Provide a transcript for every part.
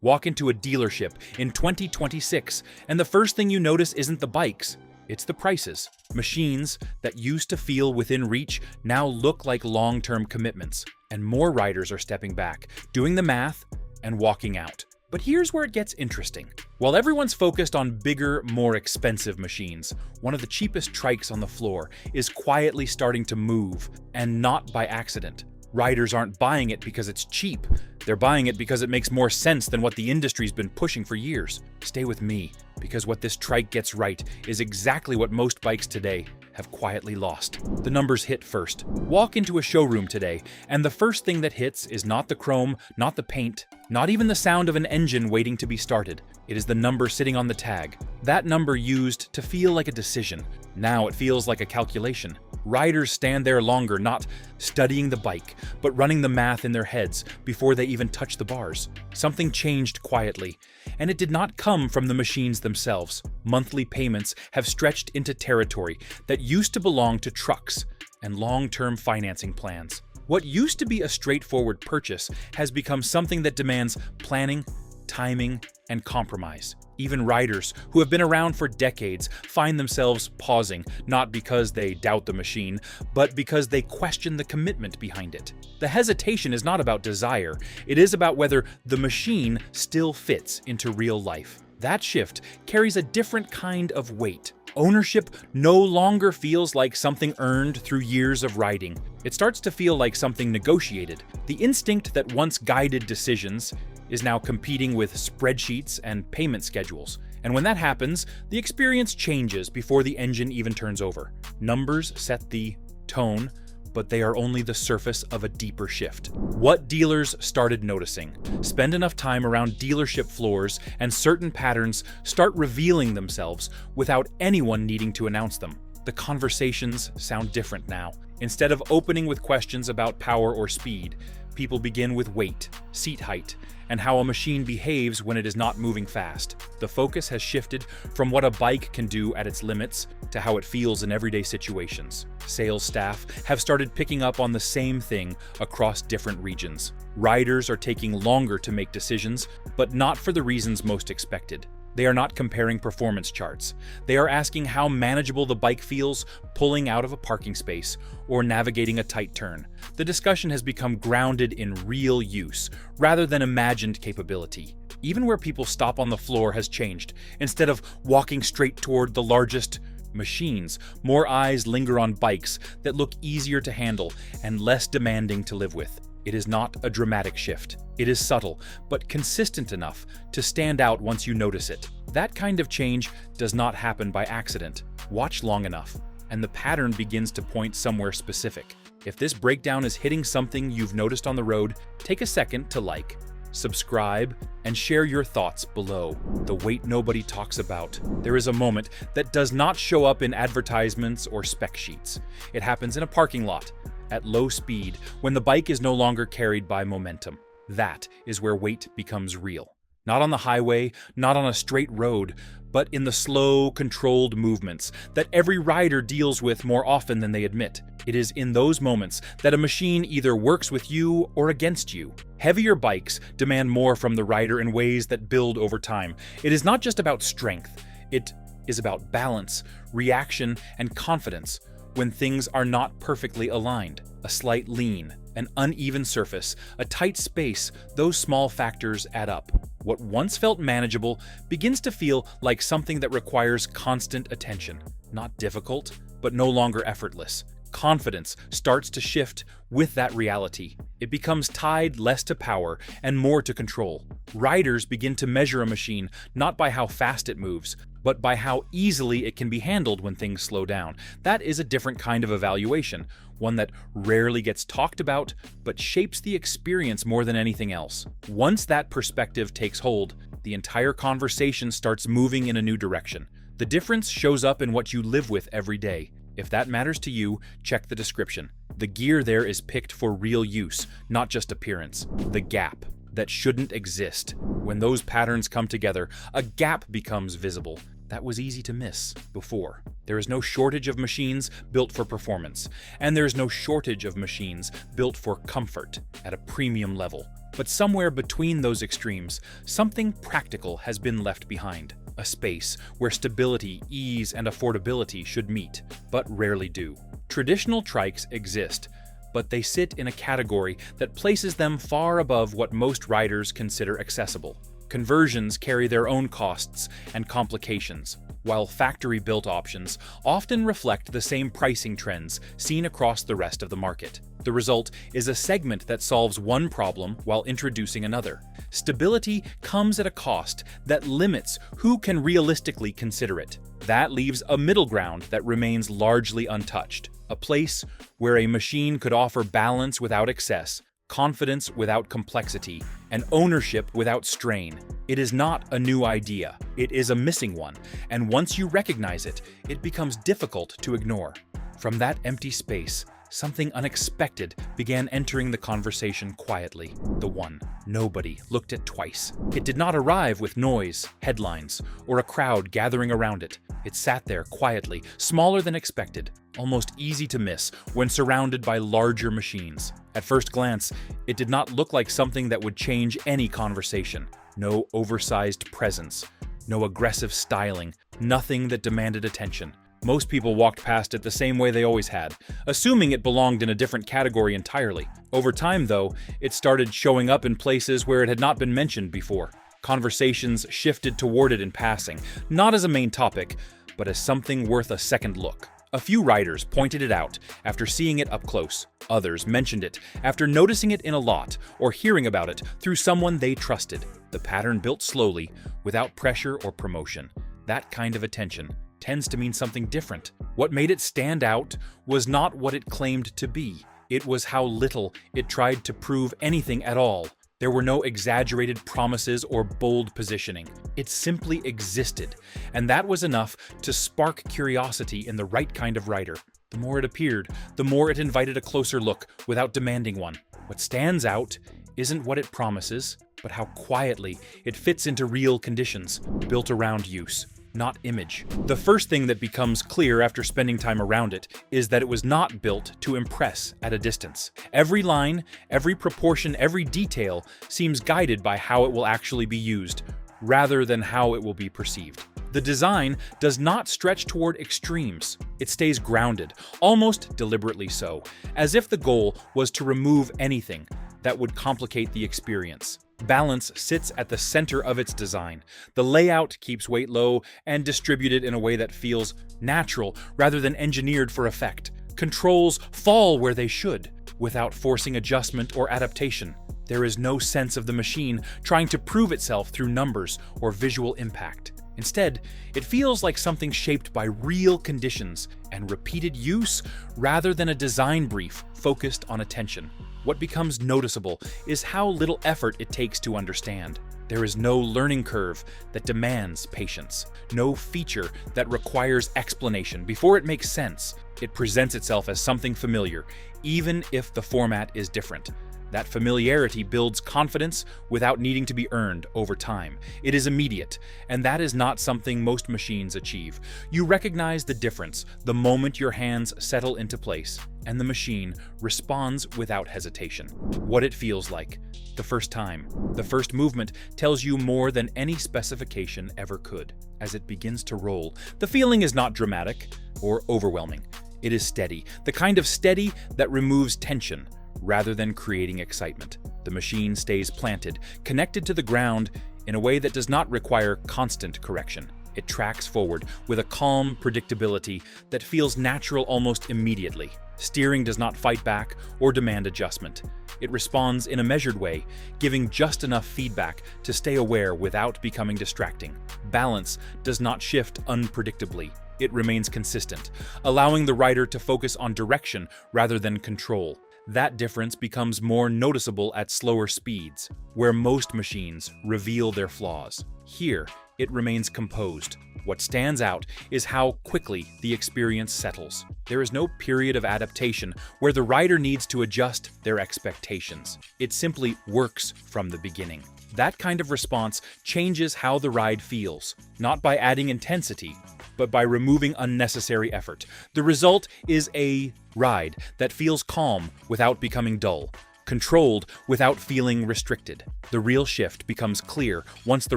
Walk into a dealership in 2026, and the first thing you notice isn't the bikes, it's the prices. Machines that used to feel within reach now look like long-term commitments, and more riders are stepping back, doing the math, and walking out. But here's where it gets interesting. While everyone's focused on bigger, more expensive machines, one of the cheapest trikes on the floor is quietly starting to move, and not by accident. Riders aren't buying it because it's cheap. They're buying it because it makes more sense than what the industry's been pushing for years. Stay with me, because what this trike gets right is exactly what most bikes today have quietly lost. The numbers hit first. Walk into a showroom today, and the first thing that hits is not the chrome, not the paint, not even the sound of an engine waiting to be started. It is the number sitting on the tag. That number used to feel like a decision. Now it feels like a calculation. Riders stand there longer, not studying the bike, but running the math in their heads before they even touch the bars. Something changed quietly, and it did not come from the machines themselves. Monthly payments have stretched into territory that used to belong to trucks and long-term financing plans. What used to be a straightforward purchase has become something that demands planning, timing, and compromise. Even riders who have been around for decades find themselves pausing, not because they doubt the machine, but because they question the commitment behind it. The hesitation is not about desire, it is about whether the machine still fits into real life. That shift carries a different kind of weight. Ownership no longer feels like something earned through years of riding. It starts to feel like something negotiated. The instinct that once guided decisions is now competing with spreadsheets and payment schedules. And when that happens, the experience changes before the engine even turns over. Numbers set the tone, but they are only the surface of a deeper shift. What dealers started noticing. Spend enough time around dealership floors and certain patterns start revealing themselves without anyone needing to announce them. The conversations sound different now. Instead of opening with questions about power or speed, people begin with weight, seat height, and how a machine behaves when it is not moving fast. The focus has shifted from what a bike can do at its limits to how it feels in everyday situations. Sales staff have started picking up on the same thing across different regions. Riders are taking longer to make decisions, but not for the reasons most expected. They are not comparing performance charts. They are asking how manageable the bike feels pulling out of a parking space or navigating a tight turn. The discussion has become grounded in real use rather than imagined capability. Even where people stop on the floor has changed. Instead of walking straight toward the largest machines, more eyes linger on bikes that look easier to handle and less demanding to live with. It is not a dramatic shift. It is subtle, but consistent enough to stand out once you notice it. That kind of change does not happen by accident. Watch long enough, and the pattern begins to point somewhere specific. If this breakdown is hitting something you've noticed on the road, take a second to like, subscribe, and share your thoughts below. The weight nobody talks about. There is a moment that does not show up in advertisements or spec sheets. It happens in a parking lot, at low speed, when the bike is no longer carried by momentum. That is where weight becomes real. Not on the highway, not on a straight road, but in the slow, controlled movements that every rider deals with more often than they admit. It is in those moments that a machine either works with you or against you. Heavier bikes demand more from the rider in ways that build over time. It is not just about strength. It is about balance, reaction, and confidence when things are not perfectly aligned. A slight lean, an uneven surface, a tight space, those small factors add up. What once felt manageable begins to feel like something that requires constant attention. Not difficult, but no longer effortless. Confidence starts to shift with that reality. It becomes tied less to power and more to control. Riders begin to measure a machine not by how fast it moves, but by how easily it can be handled when things slow down. That is a different kind of evaluation, one that rarely gets talked about, but shapes the experience more than anything else. Once that perspective takes hold, the entire conversation starts moving in a new direction. The difference shows up in what you live with every day. If that matters to you, check the description. The gear there is picked for real use, not just appearance. The gap that shouldn't exist. When those patterns come together, a gap becomes visible. That was easy to miss before. There is no shortage of machines built for performance, and there is no shortage of machines built for comfort at a premium level. But somewhere between those extremes, something practical has been left behind. A space where stability, ease, and affordability should meet, but rarely do. Traditional trikes exist, but they sit in a category that places them far above what most riders consider accessible. Conversions carry their own costs and complications, while factory-built options often reflect the same pricing trends seen across the rest of the market. The result is a segment that solves one problem while introducing another. Stability comes at a cost that limits who can realistically consider it. That leaves a middle ground that remains largely untouched, a place where a machine could offer balance without excess, confidence without complexity, and ownership without strain. It is not a new idea, it is a missing one, and once you recognize it, it becomes difficult to ignore. From that empty space, something unexpected began entering the conversation quietly. The one nobody looked at twice. It did not arrive with noise, headlines, or a crowd gathering around it. It sat there quietly, smaller than expected, almost easy to miss when surrounded by larger machines. At first glance, it did not look like something that would change any conversation. No oversized presence, no aggressive styling, nothing that demanded attention. Most people walked past it the same way they always had, assuming it belonged in a different category entirely. Over time, though, it started showing up in places where it had not been mentioned before. Conversations shifted toward it in passing, not as a main topic, but as something worth a second look. A few riders pointed it out after seeing it up close. Others mentioned it after noticing it in a lot or hearing about it through someone they trusted. The pattern built slowly, without pressure or promotion. That kind of attention tends to mean something different. What made it stand out was not what it claimed to be. It was how little it tried to prove anything at all. There were no exaggerated promises or bold positioning. It simply existed, and that was enough to spark curiosity in the right kind of rider. The more it appeared, the more it invited a closer look without demanding one. What stands out isn't what it promises, but how quietly it fits into real conditions, built around use, not image. The first thing that becomes clear after spending time around it is that it was not built to impress at a distance. Every line, every proportion, every detail seems guided by how it will actually be used, rather than how it will be perceived. The design does not stretch toward extremes. It stays grounded, almost deliberately so, as if the goal was to remove anything that would complicate the experience. Balance sits at the center of its design. The layout keeps weight low and distributed in a way that feels natural rather than engineered for effect. Controls fall where they should, without forcing adjustment or adaptation. There is no sense of the machine trying to prove itself through numbers or visual impact. Instead, it feels like something shaped by real conditions and repeated use rather than a design brief focused on attention. What becomes noticeable is how little effort it takes to understand. There is no learning curve that demands patience, no feature that requires explanation before it makes sense. It presents itself as something familiar, even if the format is different. That familiarity builds confidence without needing to be earned over time. It is immediate, and that is not something most machines achieve. You recognize the difference the moment your hands settle into place, and the machine responds without hesitation. What it feels like, the first time, the first movement tells you more than any specification ever could. As it begins to roll, the feeling is not dramatic or overwhelming. It is steady, the kind of steady that removes tension rather than creating excitement. The machine stays planted, connected to the ground in a way that does not require constant correction. It tracks forward with a calm predictability that feels natural almost immediately. Steering does not fight back or demand adjustment. It responds in a measured way, giving just enough feedback to stay aware without becoming distracting. Balance does not shift unpredictably. It remains consistent, allowing the rider to focus on direction rather than control. That difference becomes more noticeable at slower speeds, where most machines reveal their flaws. Here, it remains composed. What stands out is how quickly the experience settles. There is no period of adaptation where the rider needs to adjust their expectations. It simply works from the beginning. That kind of response changes how the ride feels, not by adding intensity, but by removing unnecessary effort. The result is a ride that feels calm without becoming dull, controlled without feeling restricted. The real shift becomes clear once the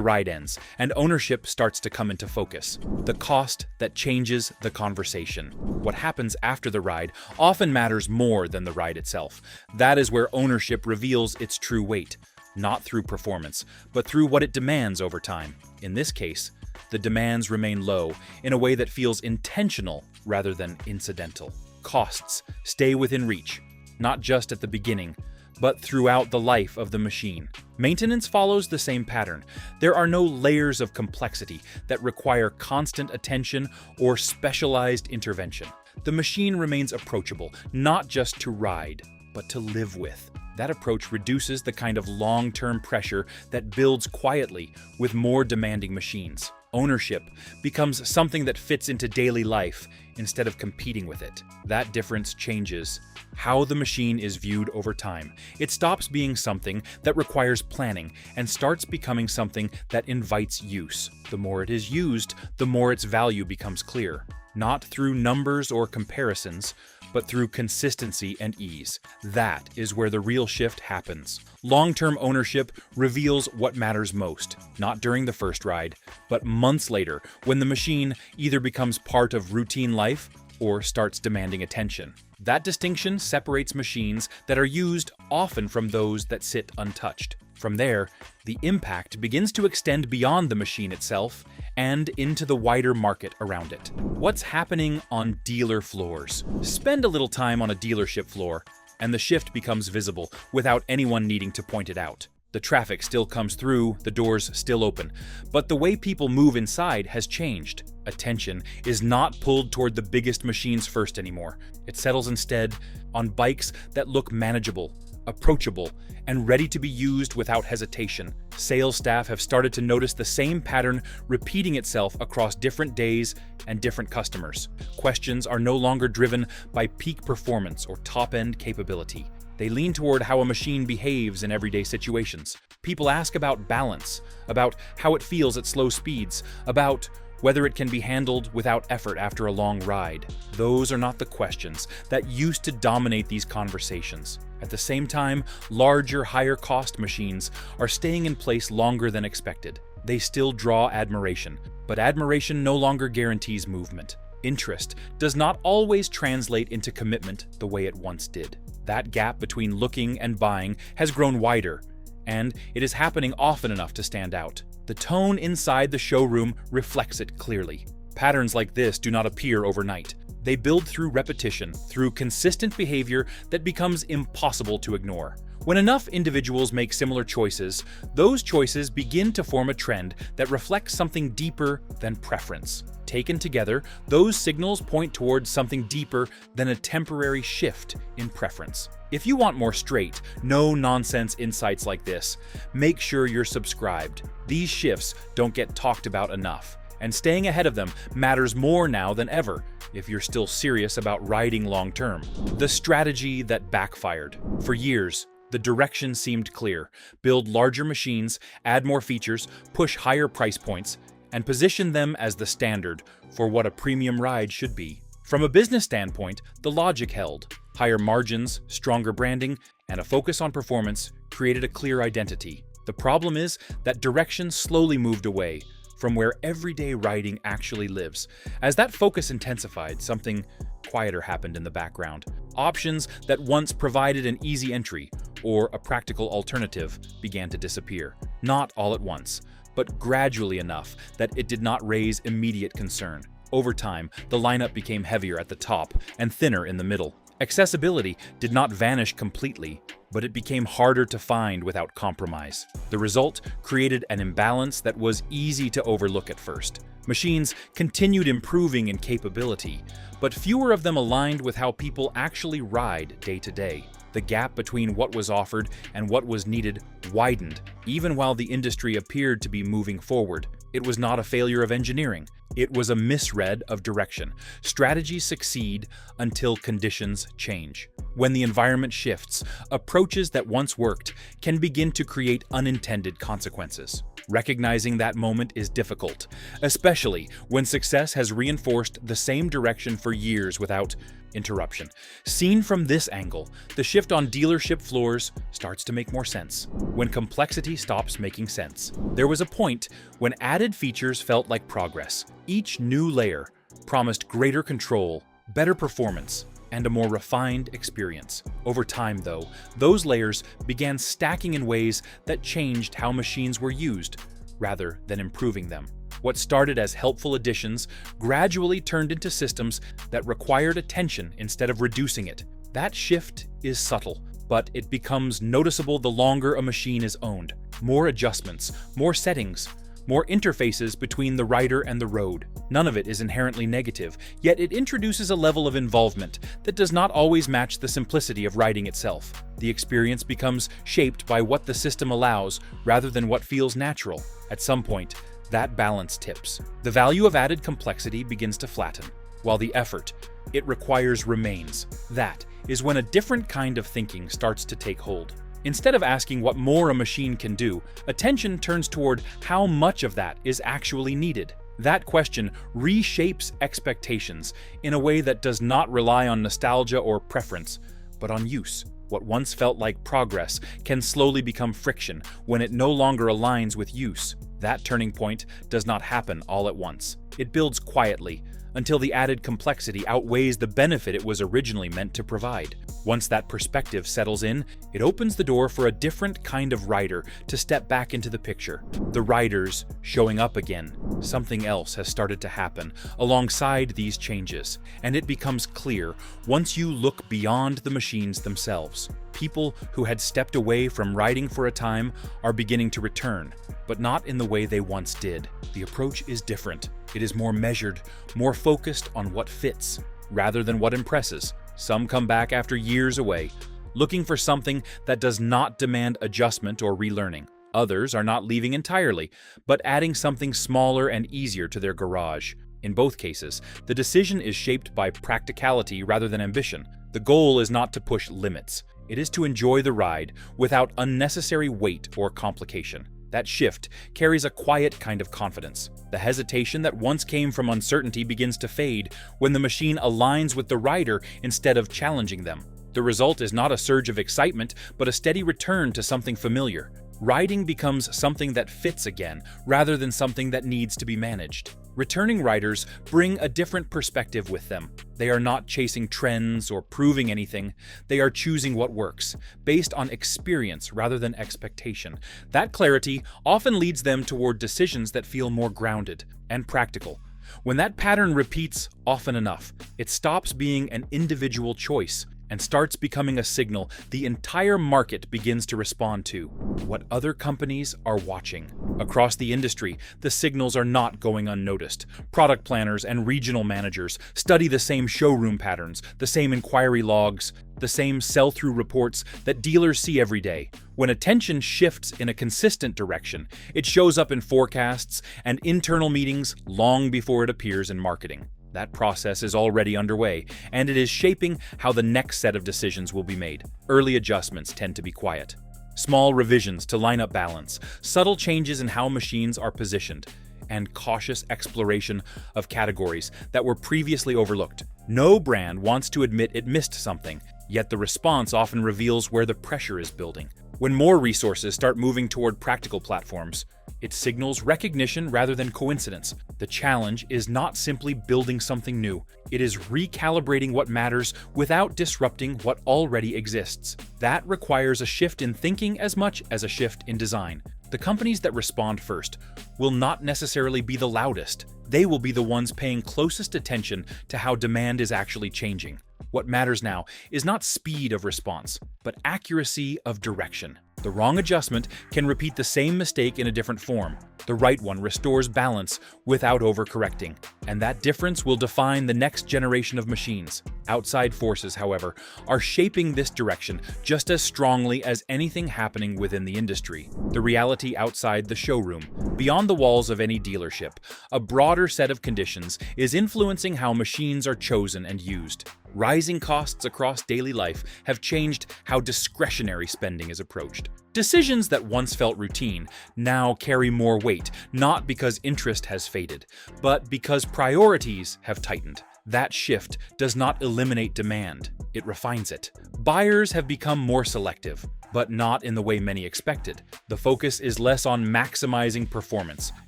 ride ends, and ownership starts to come into focus. The cost that changes the conversation. What happens after the ride often matters more than the ride itself. That is where ownership reveals its true weight, not through performance, but through what it demands over time. In this case, the demands remain low in a way that feels intentional rather than incidental. Costs stay within reach, not just at the beginning, but throughout the life of the machine. Maintenance follows the same pattern. There are no layers of complexity that require constant attention or specialized intervention. The machine remains approachable, not just to ride, but to live with. That approach reduces the kind of long-term pressure that builds quietly with more demanding machines. Ownership becomes something that fits into daily life instead of competing with it. That difference changes how the machine is viewed over time. It stops being something that requires planning and starts becoming something that invites use. The more it is used, the more its value becomes clear. Not through numbers or comparisons, but through consistency and ease. That is where the real shift happens. Long-term ownership reveals what matters most, not during the first ride, but months later, when the machine either becomes part of routine life or starts demanding attention. That distinction separates machines that are used often from those that sit untouched. From there, the impact begins to extend beyond the machine itself and into the wider market around it. What's happening on dealer floors? Spend a little time on a dealership floor, and the shift becomes visible without anyone needing to point it out. The traffic still comes through, the doors still open, but the way people move inside has changed. Attention is not pulled toward the biggest machines first anymore. It settles instead on bikes that look manageable, approachable, and ready to be used without hesitation. Sales staff have started to notice the same pattern repeating itself across different days and different customers. Questions are no longer driven by peak performance or top-end capability. They lean toward how a machine behaves in everyday situations. People ask about balance, about how it feels at slow speeds, about whether it can be handled without effort after a long ride. Those are not the questions that used to dominate these conversations. At the same time, larger, higher-cost machines are staying in place longer than expected. They still draw admiration, but admiration no longer guarantees movement. Interest does not always translate into commitment the way it once did. That gap between looking and buying has grown wider, and it is happening often enough to stand out. The tone inside the showroom reflects it clearly. Patterns like this do not appear overnight. They build through repetition, through consistent behavior that becomes impossible to ignore. When enough individuals make similar choices, those choices begin to form a trend that reflects something deeper than preference. Taken together, those signals point towards something deeper than a temporary shift in preference. If you want more straight, no-nonsense insights like this, make sure you're subscribed. These shifts don't get talked about enough, and staying ahead of them matters more now than ever if you're still serious about riding long-term. The strategy that backfired. For years, the direction seemed clear: build larger machines, add more features, push higher price points, and position them as the standard for what a premium ride should be. From a business standpoint, the logic held. Higher margins, stronger branding, and a focus on performance created a clear identity. The problem is that direction slowly moved away from where everyday riding actually lives. As that focus intensified, something quieter happened in the background. Options that once provided an easy entry or a practical alternative began to disappear. Not all at once, but gradually enough that it did not raise immediate concern. Over time, the lineup became heavier at the top and thinner in the middle. Accessibility did not vanish completely, but it became harder to find without compromise. The result created an imbalance that was easy to overlook at first. Machines continued improving in capability, but fewer of them aligned with how people actually ride day to day. The gap between what was offered and what was needed widened, even while the industry appeared to be moving forward. It was not a failure of engineering. It was a misread of direction. Strategies succeed until conditions change. When the environment shifts, approaches that once worked can begin to create unintended consequences. Recognizing that moment is difficult, especially when success has reinforced the same direction for years without interruption. Seen from this angle, the shift on dealership floors starts to make more sense. When complexity stops making sense. There was a point when added features felt like progress. Each new layer promised greater control, better performance, and a more refined experience. Over time, though, those layers began stacking in ways that changed how machines were used, rather than improving them. What started as helpful additions gradually turned into systems that required attention instead of reducing it. That shift is subtle, but it becomes noticeable the longer a machine is owned. More adjustments, more settings, more interfaces between the rider and the road. None of it is inherently negative, yet it introduces a level of involvement that does not always match the simplicity of riding itself. The experience becomes shaped by what the system allows rather than what feels natural. At some point, that balance tips. The value of added complexity begins to flatten, while the effort it requires remains. That is when a different kind of thinking starts to take hold. Instead of asking what more a machine can do, attention turns toward how much of that is actually needed. That question reshapes expectations in a way that does not rely on nostalgia or preference, but on use. What once felt like progress can slowly become friction when it no longer aligns with use. That turning point does not happen all at once. It builds quietly until the added complexity outweighs the benefit it was originally meant to provide. Once that perspective settles in, it opens the door for a different kind of rider to step back into the picture. The riders showing up again. Something else has started to happen alongside these changes, and it becomes clear once you look beyond the machines themselves. People who had stepped away from riding for a time are beginning to return, but not in the way they once did. The approach is different. It is more measured, more focused on what fits, rather than what impresses. Some come back after years away, looking for something that does not demand adjustment or relearning. Others are not leaving entirely, but adding something smaller and easier to their garage. In both cases, the decision is shaped by practicality rather than ambition. The goal is not to push limits. It is to enjoy the ride without unnecessary weight or complication. That shift carries a quiet kind of confidence. The hesitation that once came from uncertainty begins to fade when the machine aligns with the rider instead of challenging them. The result is not a surge of excitement, but a steady return to something familiar. Riding becomes something that fits again, rather than something that needs to be managed. Returning riders bring a different perspective with them. They are not chasing trends or proving anything. They are choosing what works, based on experience rather than expectation. That clarity often leads them toward decisions that feel more grounded and practical. When that pattern repeats often enough, it stops being an individual choice and starts becoming a signal the entire market begins to respond to. What other companies are watching. Across the industry, the signals are not going unnoticed. Product planners and regional managers study the same showroom patterns, the same inquiry logs, the same sell-through reports that dealers see every day. When attention shifts in a consistent direction, it shows up in forecasts and internal meetings long before it appears in marketing. That process is already underway, and it is shaping how the next set of decisions will be made. Early adjustments tend to be quiet. Small revisions to line up balance, subtle changes in how machines are positioned, and cautious exploration of categories that were previously overlooked. No brand wants to admit it missed something, yet the response often reveals where the pressure is building. When more resources start moving toward practical platforms, it signals recognition rather than coincidence. The challenge is not simply building something new. It is recalibrating what matters without disrupting what already exists. That requires a shift in thinking as much as a shift in design. The companies that respond first will not necessarily be the loudest. They will be the ones paying closest attention to how demand is actually changing. What matters now is not speed of response, but accuracy of direction. The wrong adjustment can repeat the same mistake in a different form. The right one restores balance without overcorrecting, and that difference will define the next generation of machines. Outside forces, however, are shaping this direction just as strongly as anything happening within the industry. The reality outside the showroom, beyond the walls of any dealership, a broader set of conditions is influencing how machines are chosen and used. Rising costs across daily life have changed how discretionary spending is approached. Decisions that once felt routine now carry more weight, not because interest has faded, but because priorities have tightened. That shift does not eliminate demand, it refines it. Buyers have become more selective, but not in the way many expected. The focus is less on maximizing performance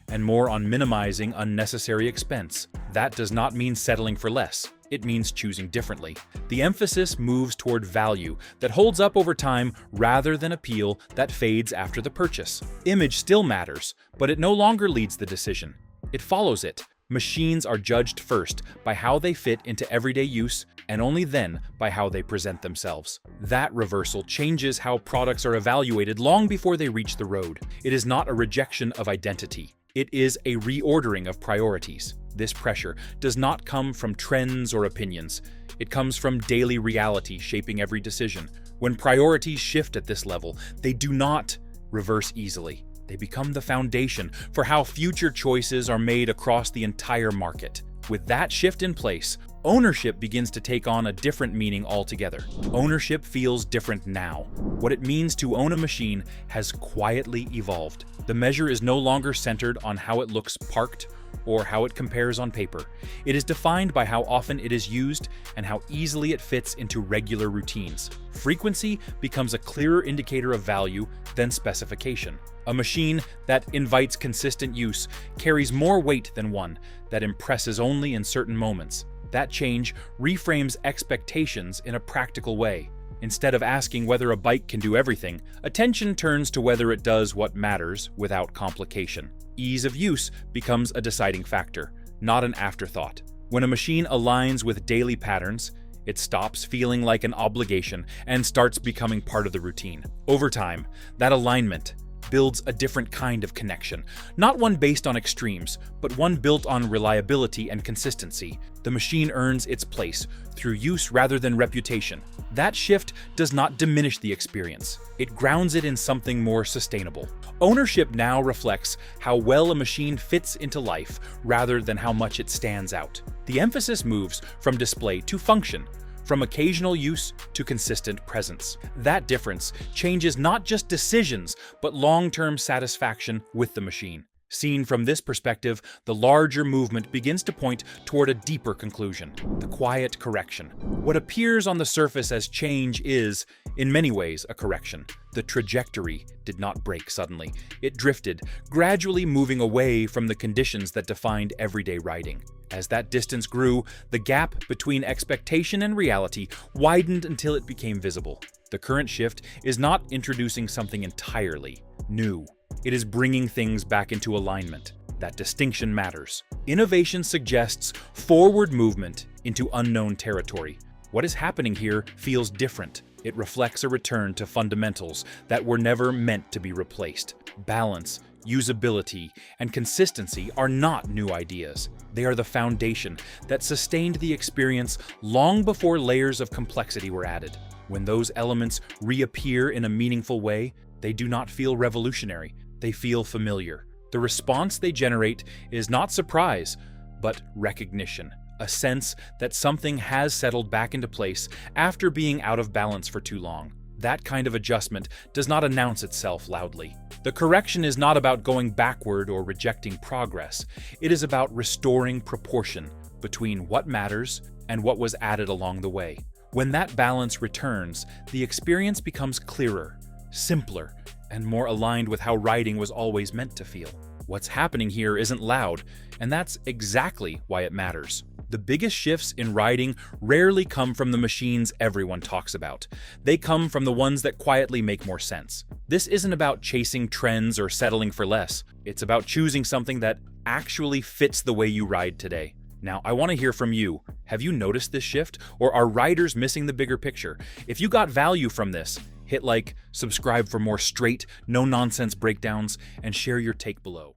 and more on minimizing unnecessary expense. That does not mean settling for less. It means choosing differently. The emphasis moves toward value that holds up over time rather than appeal that fades after the purchase. Image still matters, but it no longer leads the decision. It follows it. Machines are judged first by how they fit into everyday use and only then by how they present themselves. That reversal changes how products are evaluated long before they reach the road. It is not a rejection of identity. It is a reordering of priorities. This pressure does not come from trends or opinions. It comes from daily reality shaping every decision. When priorities shift at this level, they do not reverse easily. They become the foundation for how future choices are made across the entire market. With that shift in place, ownership begins to take on a different meaning altogether. Ownership feels different now. What it means to own a machine has quietly evolved. The measure is no longer centered on how it looks parked or how it compares on paper. It is defined by how often it is used and how easily it fits into regular routines. Frequency becomes a clearer indicator of value than specification. A machine that invites consistent use carries more weight than one that impresses only in certain moments. That change reframes expectations in a practical way. Instead of asking whether a bike can do everything, attention turns to whether it does what matters without complication. Ease of use becomes a deciding factor, not an afterthought. When a machine aligns with daily patterns, it stops feeling like an obligation and starts becoming part of the routine. Over time, that alignment builds a different kind of connection, not one based on extremes, but one built on reliability and consistency. The machine earns its place through use rather than reputation. That shift does not diminish the experience. It grounds it in something more sustainable. Ownership now reflects how well a machine fits into life rather than how much it stands out. The emphasis moves from display to function, from occasional use to consistent presence. That difference changes not just decisions, but long-term satisfaction with the machine. Seen from this perspective, the larger movement begins to point toward a deeper conclusion, the quiet correction. What appears on the surface as change is, in many ways, a correction. The trajectory did not break suddenly. It drifted, gradually moving away from the conditions that defined everyday riding. As that distance grew, the gap between expectation and reality widened until it became visible. The current shift is not introducing something entirely new. It is bringing things back into alignment. That distinction matters. Innovation suggests forward movement into unknown territory. What is happening here feels different. It reflects a return to fundamentals that were never meant to be replaced. Balance, usability, and consistency are not new ideas. They are the foundation that sustained the experience long before layers of complexity were added. When those elements reappear in a meaningful way, they do not feel revolutionary. They feel familiar. The response they generate is not surprise, but recognition. A sense that something has settled back into place after being out of balance for too long. That kind of adjustment does not announce itself loudly. The correction is not about going backward or rejecting progress. It is about restoring proportion between what matters and what was added along the way. When that balance returns, the experience becomes clearer, simpler, and more aligned with how riding was always meant to feel. What's happening here isn't loud, and that's exactly why it matters. The biggest shifts in riding rarely come from the machines everyone talks about. They come from the ones that quietly make more sense. This isn't about chasing trends or settling for less. It's about choosing something that actually fits the way you ride today. Now, I want to hear from you. Have you noticed this shift, or are riders missing the bigger picture? If you got value from this, hit like, subscribe for more straight, no-nonsense breakdowns, and share your take below.